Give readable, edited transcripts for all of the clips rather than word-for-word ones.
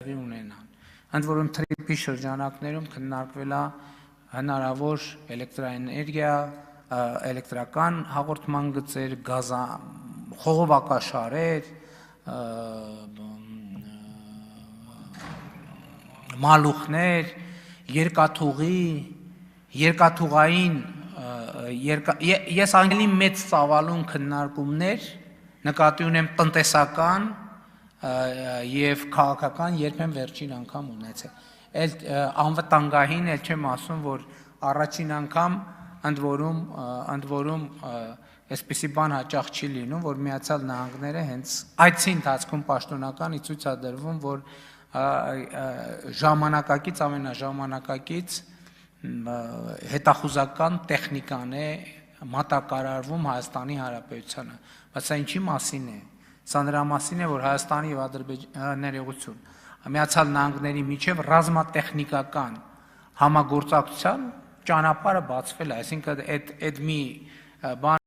տեղի ունենան։ Ընդ որում թրիպի շրջանակներում քննարկվել է հնարավոր էլեկտրաէներգիա, էլեկտրական հաղորդման գծեր, խողովակաշարեր, մալուխներ, երկաթուղային, ես անգլի մեծ ծավալուն քննարկումներ նկատի ունեմ տնտեսական և քաղաքական երբեմն վերջին անգամ ունեցել։ Անվտանգային էլ չեմ ասում, որ առաջին անգամ ընդ որում այսպիսի բան հաճախ չի լինում, որ Միացյալ Նահանգները հենց այցի ընթացքում պաշտոնական ցույց է դրվում, որ ժամանակակից, ամենաժամանակակից հետախուզական տեխնիկան է մատակարարվում Հայաստանի Հանրապետությանը, բայց սա ինչի մասին է, սա նրա մասին է, որ Հայաստանի և ներողություն, Միացյալ Նահանգների միջև ռազմատեխնիկական համագործակցության ճանապարհը բացվել է, այսինքն այդ մի բան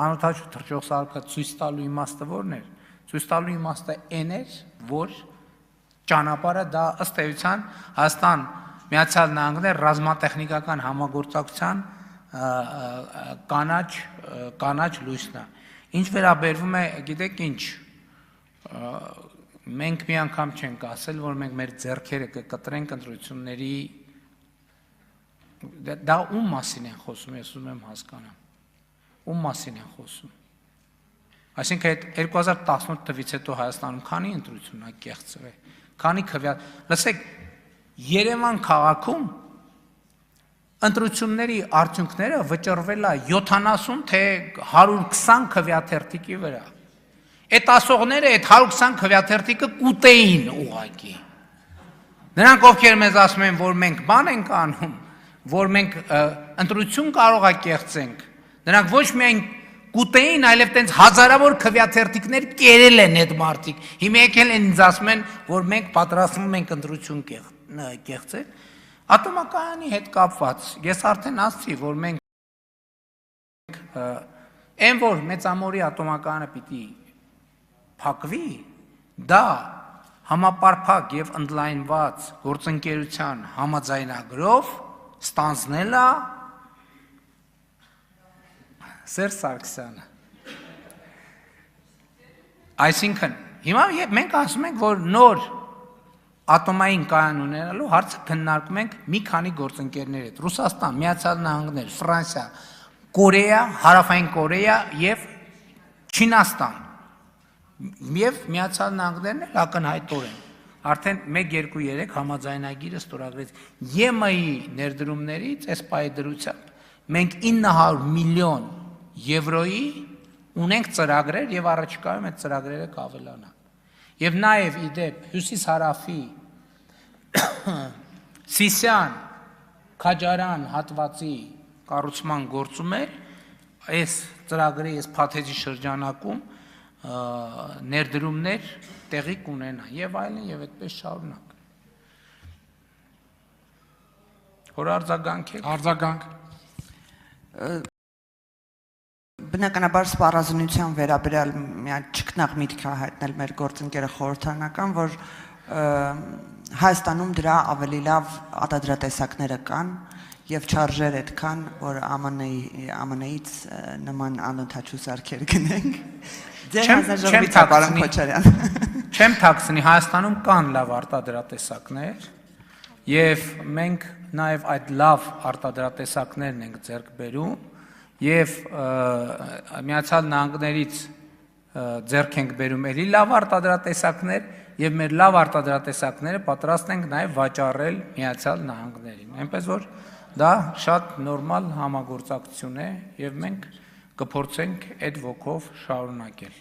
անօթաչու թռչող սարքը ցույց տալու իմաստը ո՞րն էր, ցույց տալու իմաստը այն էր, որ ճանապարհը դա ըստ էության Հայաստան Միացյալ Նահանգներ ռազմատեխնիկական համագործակցության կանաչ լույսն է։ Ինչ վերաբերվում է, գիտեք ինչ, մենք մի անգամ չենք ասել, որ մենք մեր ձեռքերը կկտրենք ընտրությունների, դա ում մասին են խոսում, ես ուզում եմ հասկանամ, ում մասին են խոսում։ Այսինքն 2018 թվից հետո Հայաստանում քանի ընտրություն է կեղծվել, քանի լսեք, Երևան քաղաքում ընտրությունների արդյունքները վճռվել է 70 թե 120 քվեաթերթիկի վրա։ Այդ ասողները այդ 120 քվեաթերթիկը կուտեին ուղղակի։ Նրանք ովքեր մեզ ասում են, որ մենք բան ենք անում, որ մենք ընտրություն կարող է կեղծենք, նրանք ոչ միայն կուտեին, այլև տենց հազարավոր քվեաթերթիկներ կերել են այդ մարդիկ։ Հիմա եկել են ինձ ասում են, որ մենք պատրաստվում ենք ընտրություն կեղծել։ Ատոմակայանի հետ կապված, ես արդեն ասացի, որ մենք այն որ մեծամորի ատոմակայանը պիտի փակվի, դա համապարփակ և ընդլայնված գործընկերության համաձայնագրով ստանձնել է Սերժ Սարգսյանը։ Այսինքն, հիմա մենք ասում ենք, որ նոր ատոմային կայան ունենալու հարցը քննարկում ենք մի քանի գործընկերների հետ՝ Ռուսաստան, Միացյալ Նահանգներ, Ֆրանսիա, Կորեա, Հարավային Կորեա և Չինաստան։ Եվ Միացյալ Նահանգներն էլ ակնհայտորեն արդեն 1-2-3 համաձայնագիրը ստորագրեց ԵՄ-ի ներդրումներից այս պայդրությամբ մենք 900 միլիոն եվրոյի ունենք ծրագրեր և առաջիկայում այդ ծրագրերը կավելանան։ Եվ նաև իդեպ հյուսիս-հարավի Սիսիան, Քաջարյան հատվածի կառուցման գործում էր, այս ծրագրի, այս փաթեթի շրջանակում ներդրումներ տեղի կունենան և այլն և այդպես շարունակ։ Որ արձագանք եք։ Արձագանք։ Բնականաբար սպառազինության վերաբերյալ մի ճգնաղ միտք է հայտնել մեր գործընկերը խորհրդարանական, որ Հայաստանում դրա ավելի լավ արտադրատեսակները կան և չարժեր այդքան, որ ԱՄՆ-ից նման անօթաչու սարքեր գնենք։ Չեմ թաքցնի, Հայաստանում կան լավ արտադրատեսակներ և մենք նաև այդ լավ արտադրատեսակներն ենք ձեռք բերում և Միացյալ Նահանգներից ձեռք ենք բերում էլի լավ արտադրատեսակներ և մեր լավ արտադրատեսակները պատրաստ ենք նաև վաճառել Միացյալ Նահանգներին, այնպես որ դա շատ նորմալ համագործակցություն է և մենք կփորձենք այդ ոգով շարունակել։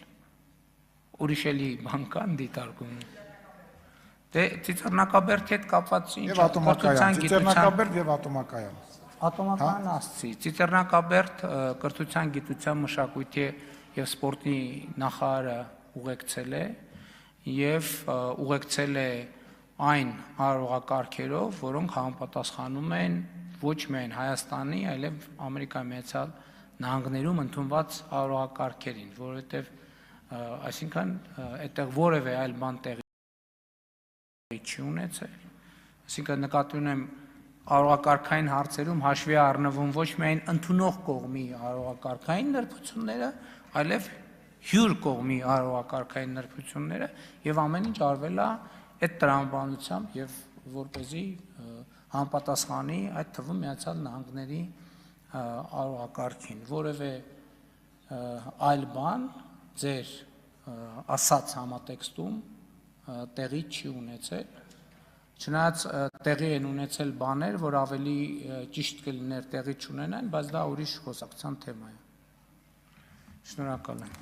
Ուրիշ էլի բան կան դիտարկում։ Դե ծիծեռնակաբերդի հետ կապված ինչ ծիծեռնակաբերդ և ատոմակայան։ Ատոմակայան ասցի, Ծիծեռնակաբերդ կրթության, գիտության, մշակույթի և սպորտի նախարարը ուղեկցել է և ուղեկցել է այն արարողակարգերով, որոնք համապատասխանում են ոչ միայն Հայաստանի, այլև Ամերիկայի Միացյալ Նահանգներում ընդունված արարողակարգերին, որովհետև Այսինքն այդտեղ որևէ այլ բան տեղի չի ունեցել, այսինքն նկատի ունեմ արարողակարգային հարցերում հաշվի առնվում ոչ միայն ընդունող կողմի արարողակարգային նրբությունները, այլև հյուր կողմի արարողակարգային նրբությունները եւ ամեն ինչ արվել է այդ տրամաբանությամբ եւ որպեսզի համապատասխանի այդ թվում Միացյալ Նահանգների արարողակարգին, որևէ այլ բան ձեր ասած համատեքստում տեղի չի ունեցել, չնայած տեղի են ունեցել բաներ, որ ավելի ճիշտ կլիներ տեղի չունենան, բայց դա ուրիշ խոսակցության թեմա է։ Շնորհակալ եմ։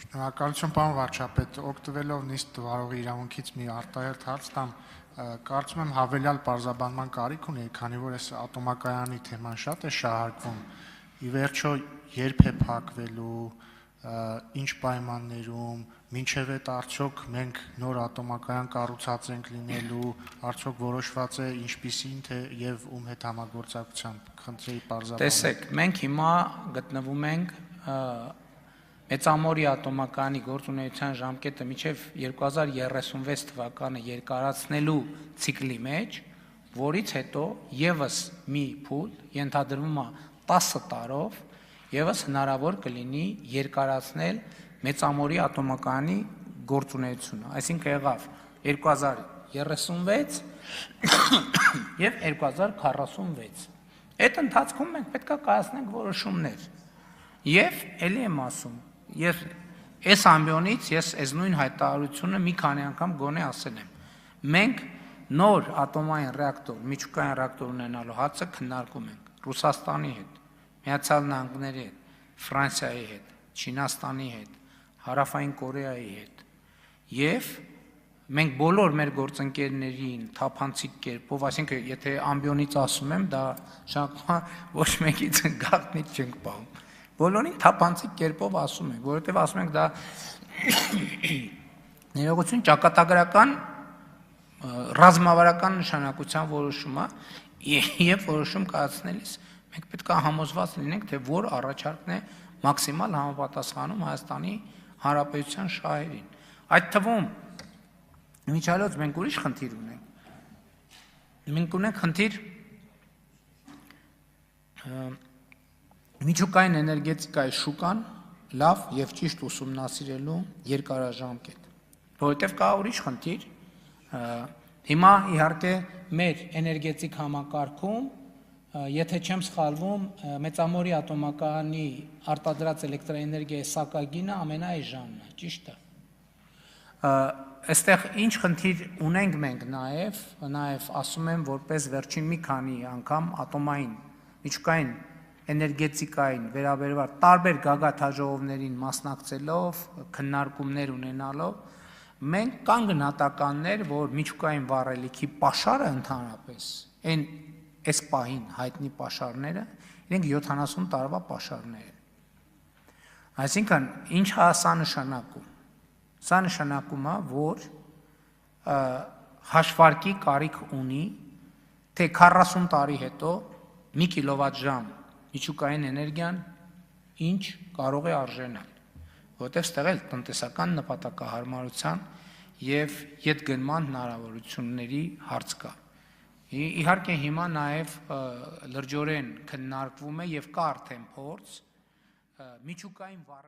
Շնորհակալություն, պարոն վարչապետ, օգտվելով նիստ վարողի իրավունքից մի արտահերթ հարց տամ, կարծում եմ հավելյալ պարզաբանման կարիք ունի, քանի որ այս ատոմակայանի թեման շատ է շահարկվում, ի վերջո երբ է փակվելու, ինչ պայմաններում, մինչև այդ արդյոք մենք նոր ատոմակայան կառուցած ենք լինելու, արդյոք որոշված է ինչպիսին թե եւ ում հետ համագործակցությամբ, խնդրեի պարզաբանել։ Տեսեք, մենք հիմա գտնվում ենք Մեծամորի ատոմակայանի գործունեության ժամկետը մինչև 2036 թվականը երկարացնելու ցիկլի մեջ, որից հետո եւս մի փուլ ենթադրվում է 10 տարով եւս հնարավոր կլինի երկարացնել Մեծամորի ատոմակայանի գործունեությունը, այսինքն եղավ 2036 եւ 2046։ Այդ ընթացքում մենք պետք է կայացնենք որոշումներ։ Եվ ելի եմ ասում, եւ այս ամբիոնից ես այս նույն հայտարարությունը մի քանի անգամ գոնե ասել եմ։ Մենք նոր ատոմային ռեակտոր, միջուկային ռեակտոր ունենալու հարցը քննարկում ենք Ռուսաստանի հետ, Միացյալ Նահանգների հետ, Ֆրանսիայի հետ, Չինաստանի հետ, Հարավային Կորեայի հետ։ Եվ մենք բոլոր մեր գործընկերներին թափանցիկ կերպով, այսինքն եթե ամբիոնից ասում եմ, դա շանկա ոչ մեկից գաղտնիք չենք պահում։ Բոլորին թափանցիկ կերպով ասում ենք, որովհետև ասում ենք դա ներողություն ճակատագրական ռազմավարական նշանակության որոշում է եւ որոշում կայացնելիս մենք պետք է համոզված լինենք, թե որ առաջարկն է մաքսիմալ համապատասխանում Հայաստանի Հանրապետության շահերին։ Այդ թվում միջալոց մենք ուրիշ խնդիր ունենք։ Մենք ունենք խնդիր միջուկային էներգետիկայի շուկան լավ եւ ճիշտ ուսումնասիրելու երկարաժամկետ, որովհետեւ կա ուրիշ խնդիր։ Հիմա իհարկե մեր էներգետիկ համակարգում, եթե չեմ սխալվում, Մեծամորի ատոմակայանի արտադրած էլեկտրաէներգիայի սակագինը ամենաէժանն է, ճիշտ է։ Այստեղ ինչ խնդիր ունենք մենք նաեւ ասում եմ, որպես վերջին մի քանի անգամ ատոմային միջուկային էներգետիկային վերաբերված տարբեր գագաթաժողովներին մասնակցելով, քննարկումներ ունենալով, մենք կան գնահատականներ, որ միջուկային վառելիքի պաշարը ընդհանրապես, այս պահին հայտնի պաշարները, իրենք 70 տարվա պաշարներ են։ Այսինքն, ինչ է սա նշանակում։ Սա նշանակում է, որ հաշվարկի կարիք ունի, թե 40 տարի հետո 1 կիլովատժամ միջուկային էներգիան ինչ կարող է արժենալ, որտեղ ստեղ էլ տնտեսական նպատակահարմարության եւ ետգնման հնարավորությունների հարց կա։ Իհարկե հիմա նաեւ լրջորեն քննարկվում է եւ կա արդեն փորձ միջուկային վառելիքի